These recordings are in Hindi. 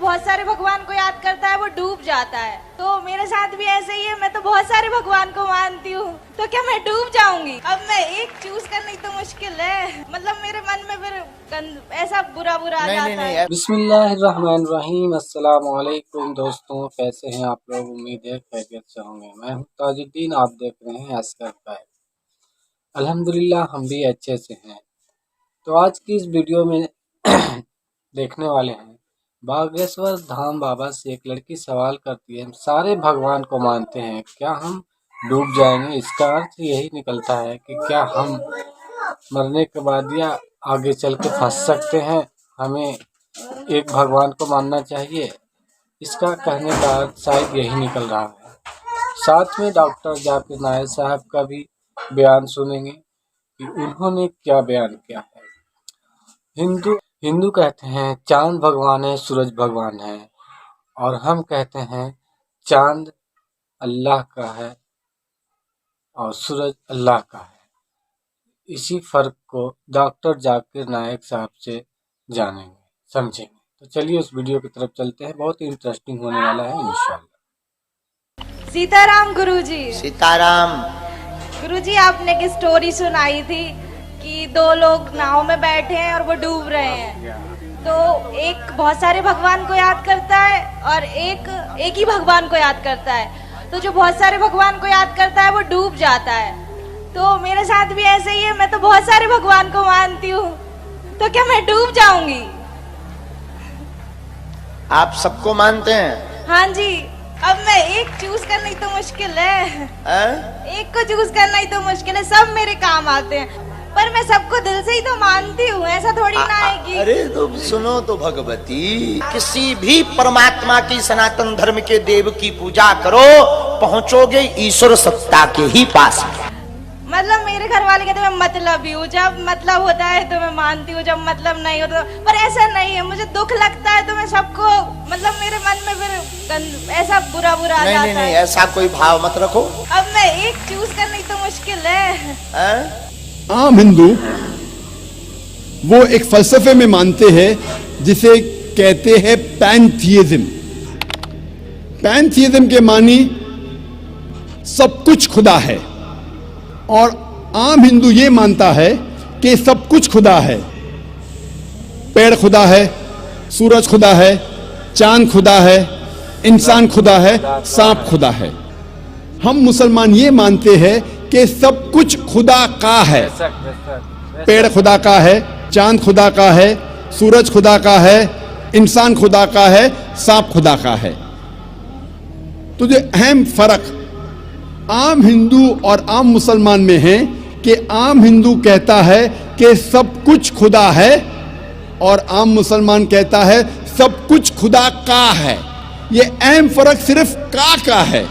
बहुत सारे भगवान को याद करता है वो डूब जाता है। तो मेरे साथ भी ऐसे ही है, मैं तो बहुत सारे भगवान को मानती हूँ, तो क्या मैं डूब जाऊंगी? अब मैं एक चूज करनी तो मुश्किल है, मतलब मेरे मन में फिर ऐसा बुरा आ जाता है। बिस्मिल्लाहिर्रहमानिर्रहीम। अस्सलाम वालेकुम दोस्तों, कैसे हैं आप लोग? उम्मीद है खैरियत से होंगे। मैं हूँ ताजुद्दीन, आप देख रहे हैं अस्कर गाइड। अल्हम्दुलिल्लाह हम भी अच्छे से हैं। तो आज की इस वीडियो में देखने वाले हैं बागेश्वर धाम बाबा से एक लड़की सवाल करती है, हम सारे भगवान को मानते हैं, क्या हम डूब जाएंगे? इसका अर्थ यही निकलता है कि क्या हम मरने के बाद या आगे चल के फंस सकते हैं, हमें एक भगवान को मानना चाहिए। इसका कहने का अर्थ शायद यही निकल रहा है। साथ में डॉक्टर जाकिर नायक साहब का भी बयान सुनेंगे कि उन्होंने क्या बयान किया है। हिंदू कहते हैं चांद भगवान है, सूरज भगवान है, और हम कहते हैं चांद अल्लाह का है और सूरज अल्लाह का है। इसी फर्क को डॉक्टर जाकिर नायक साहब से जानेंगे, समझेंगे। तो चलिए उस वीडियो की तरफ चलते हैं, बहुत ही इंटरेस्टिंग होने वाला है इंशाल्लाह। सीताराम गुरुजी। सीताराम। गुरुजी, आपने एक स्टोरी सुनाई थी कि दो लोग नाव में बैठे हैं और वो डूब रहे हैं। तो एक बहुत सारे भगवान को याद करता है और एक ही भगवान को याद करता है। तो जो बहुत सारे भगवान को याद करता है वो डूब जाता है। तो मेरे साथ भी ऐसे ही है, मैं तो बहुत सारे भगवान को मानती हूँ, तो क्या मैं डूब जाऊंगी? आप सबको मानते हैं? हाँ जी। अब मैं एक चूज करना ही तो मुश्किल है। एक को चूज करना ही तो मुश्किल है, सब मेरे काम आते हैं, पर मैं सबको दिल से ही तो मानती हूँ, ऐसा थोड़ी ना है कि। अरे तो सुनो तो भगवती, किसी भी परमात्मा की सनातन धर्म के देव की पूजा करो, पहुँचोगे ईश्वर सत्ता के ही पास। मतलब मेरे घर वाले कहते हैं मैं मतलबी हूँ, जब मतलब होता है तो मैं मानती हूँ, जब मतलब नहीं होता, पर ऐसा नहीं है। मुझे दुख लगता है तो मैं सबको, मतलब मेरे मन में फिर ऐसा बुरा आ जाता है। नहीं, ऐसा कोई भाव मत रखो। अब मैं एक चूज करनी तो मुश्किल है। आम हिंदू वो एक फलसफे में मानते हैं जिसे कहते हैं पैंथियज्म। पैंथियज्म के मानी सब कुछ खुदा है, और आम हिंदू ये मानता है कि सब कुछ खुदा है। पेड़ खुदा है, सूरज खुदा है, चांद खुदा है, इंसान खुदा है, सांप खुदा है। हम मुसलमान ये मानते हैं कि सब कुछ खुदा का है। पेड़ खुदा का है, चांद खुदा का है, सूरज खुदा का है, इंसान खुदा का है, सांप खुदा का है। तो जो अहम फर्क आम हिंदू और आम मुसलमान में है कि आम हिंदू कहता है कि सब कुछ खुदा है, और आम मुसलमान कहता है सब कुछ खुदा का है। ये अहम फर्क सिर्फ का है।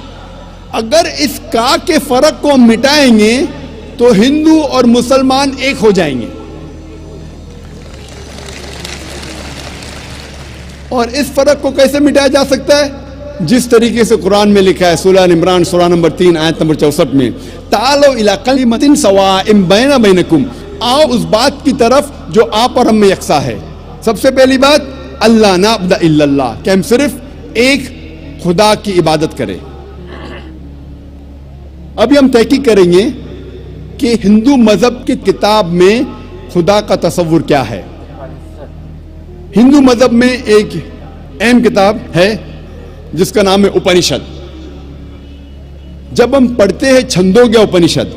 अगर इस का के फर्क को मिटाएंगे तो हिंदू और मुसलमान एक हो जाएंगे। और इस फर्क को कैसे मिटाया जा सकता है? जिस तरीके से कुरान में लिखा है, सूरह इमरान सूरह नंबर 3 आयत नंबर 64 में, तालो इला कलिमतिन सवाइम बैना बैनकुम, आओ उस बात की तरफ जो आप और हम में यकसा है। सबसे पहली बात, अल्लाह नाबुद इल्लल्लाह, कि हम सिर्फ एक खुदा की इबादत करें। अभी हम तहकीक करेंगे कि हिंदू मजहब की किताब में खुदा का तस्वुर क्या है। हिंदू मजहब में एक अहम किताब है जिसका नाम है उपनिषद। जब हम पढ़ते हैं Chandogya Upanishad,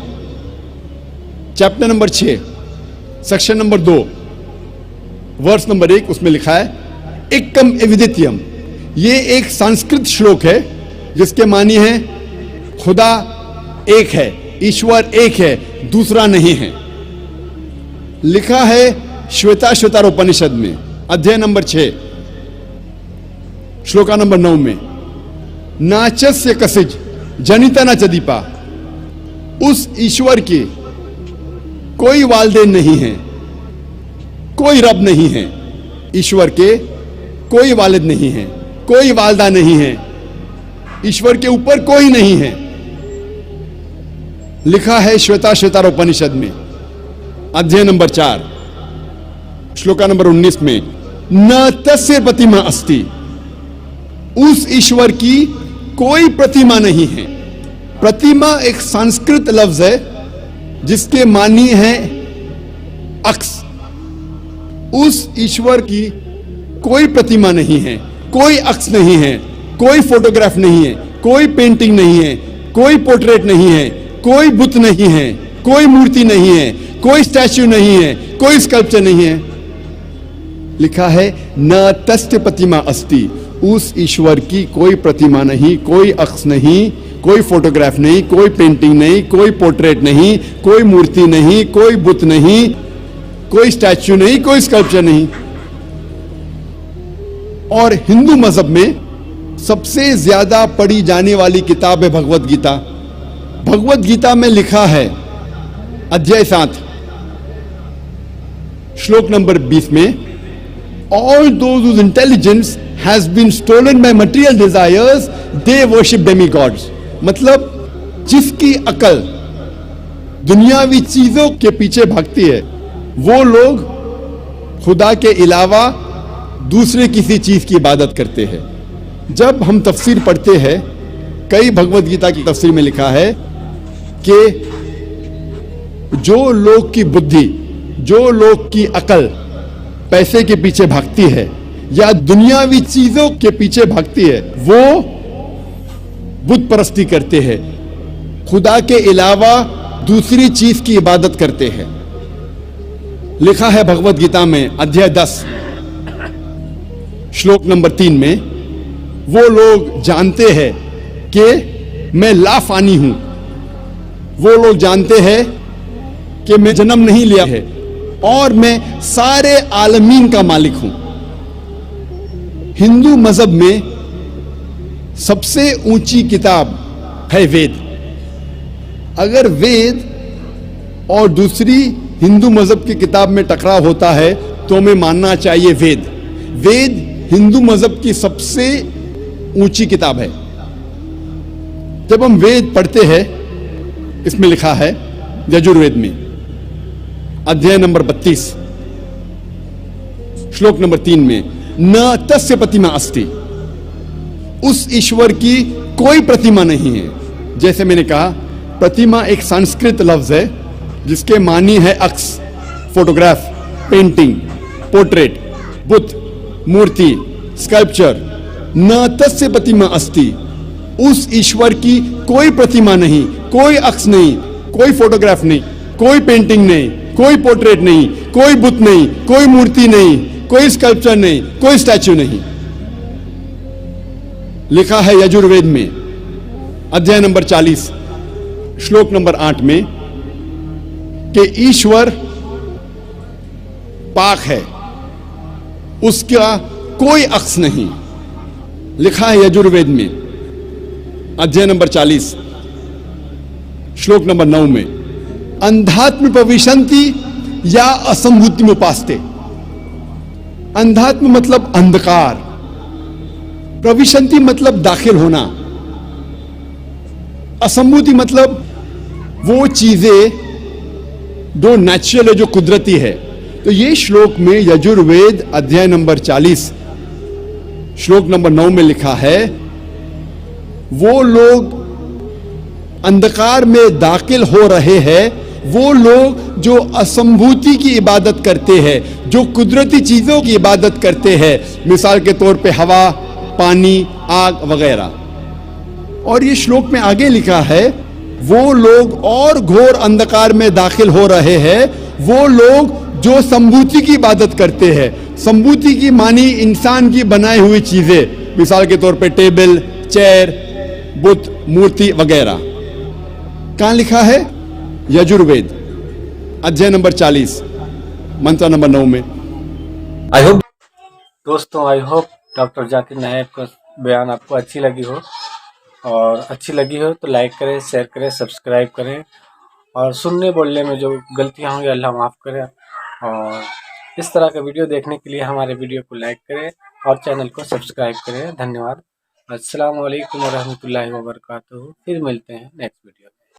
chapter number 6 section number 2 verse number 1, उसमें लिखा है एकम एविदित्यम। ये एक संस्कृत श्लोक है जिसके मानी है खुदा एक है, ईश्वर एक है, दूसरा नहीं है। लिखा है श्वेताश्वतर उपनिषद में अध्याय नंबर 6 श्लोका नंबर 9 में, नाचस्य कसिज जनिता न चदीपा, उस ईश्वर के कोई वालदेन नहीं है, कोई रब नहीं है। ईश्वर के कोई वालिद नहीं है, कोई वालदा नहीं है, ईश्वर के ऊपर कोई नहीं है। लिखा है श्वेताश्वतर उपनिषद में अध्याय नंबर 4 श्लोका नंबर 19 में, न तस्य प्रतिमा अस्ति, उस ईश्वर की कोई प्रतिमा नहीं है। प्रतिमा एक संस्कृत लफ्ज है जिसके मानी है अक्स। उस ईश्वर की कोई प्रतिमा नहीं है, कोई अक्स नहीं है, कोई फोटोग्राफ नहीं है, कोई पेंटिंग नहीं है, कोई पोर्ट्रेट नहीं है, कोई बुत नहीं है, कोई मूर्ति नहीं है, कोई स्टैच्यू नहीं है, कोई स्कल्पचर नहीं है। लिखा है न तस्य प्रतिमा अस्ति। उस ईश्वर की कोई प्रतिमा नहीं, कोई अक्स नहीं, कोई फोटोग्राफ नहीं, कोई पेंटिंग नहीं, कोई पोर्ट्रेट नहीं, कोई मूर्ति नहीं, कोई बुत नहीं, कोई स्टैच्यू नहीं, कोई स्कल्पचर नहीं। और हिंदू मजहब में सबसे ज्यादा पढ़ी जाने वाली किताब है भगवत गीता। भगवत गीता में लिखा है अध्याय 7 श्लोक नंबर 20 में, all those whose intelligence has been stolen by material desires, they worship demigods। मतलब जिसकी अकल दुनियावी चीजों के पीछे भागती है वो लोग खुदा के अलावा दूसरे किसी चीज की इबादत करते हैं। जब हम तफसीर पढ़ते हैं, कई भगवत गीता की तफसीर में लिखा है कि जो लोग की बुद्धि, जो लोग की अकल पैसे के पीछे भागती है या दुनियावी चीजों के पीछे भागती है, वो बुत परस्ती करते हैं, खुदा के अलावा दूसरी चीज की इबादत करते हैं। लिखा है भगवत गीता में अध्याय 10 श्लोक नंबर 3 में, वो लोग जानते हैं कि मैं लाफानी हूं, वो लोग जानते हैं कि मैं जन्म नहीं लिया है और मैं सारे आलमीन का मालिक हूं। हिंदू मजहब में सबसे ऊंची किताब है वेद। अगर वेद और दूसरी हिंदू मजहब की किताब में टकराव होता है तो हमें मानना चाहिए वेद। वेद हिंदू मजहब की सबसे ऊंची किताब है। जब हम वेद पढ़ते हैं, इसमें लिखा है यजुर्वेद में अध्याय नंबर 32 श्लोक नंबर 3 में, न तस्य प्रतिमा अस्ति। उस ईश्वर की कोई प्रतिमा नहीं है। जैसे मैंने कहा, प्रतिमा एक संस्कृत लफ्ज है जिसके मानी है अक्स, फोटोग्राफ, पेंटिंग, पोर्ट्रेट, बुत, मूर्ति, स्कल्पचर। न तस्य प्रतिमा अस्ति। उस ईश्वर की कोई प्रतिमा नहीं, कोई अक्स नहीं, कोई फोटोग्राफ नहीं, कोई पेंटिंग नहीं, कोई पोर्ट्रेट नहीं, कोई बुत नहीं, कोई मूर्ति नहीं, कोई स्कल्पचर नहीं, कोई स्टैच्यू नहीं। लिखा है यजुर्वेद में अध्याय नंबर 40 श्लोक नंबर 8 में कि ईश्वर पाक है, उसका कोई अक्स नहीं। लिखा है यजुर्वेद में अध्याय नंबर 40 श्लोक नंबर 9 में, अंधात्म प्रविशन्ति या असंभूति में उपास्ते। अंधात्म मतलब अंधकार, प्रविशन्ति मतलब दाखिल होना, असंभूति मतलब वो चीजें जो नेचुरल है, जो कुदरती है। तो ये श्लोक में यजुर्वेद अध्याय नंबर 40 श्लोक नंबर 9 में लिखा है, वो लोग अंधकार में दाखिल हो रहे हैं, वो लोग जो असंभूति की इबादत करते हैं, जो कुदरती चीजों की इबादत करते हैं, मिसाल के तौर पे हवा, पानी, आग वगैरह। और ये श्लोक में आगे लिखा है, वो लोग और घोर अंधकार में दाखिल हो रहे हैं, वो लोग जो संभूति की इबादत करते हैं। संभूति की मानी इंसान की बनाई हुई चीजें, मिसाल के तौर पे टेबल, चेयर, बुत, मूर्ति वगैरह। कहां लिखा है? यजुर्वेद अध्याय नंबर 40 मंत्र नंबर 9 में। दोस्तों, आई होप डॉक्टर जाकिर नायक का बयान आपको अच्छी लगी हो, और अच्छी लगी हो तो लाइक करें, शेयर करें, सब्सक्राइब करें, और सुनने बोलने में जो गलतियां होंगी अल्लाह माफ़ करे। और इस तरह का वीडियो देखने के लिए हमारे वीडियो को लाइक करें और चैनल को सब्सक्राइब करें। धन्यवाद। अस्सलाम वालेकुम रहमतुल्लाहि व बरकातहू। फिर मिलते हैं नेक्स्ट वीडियो।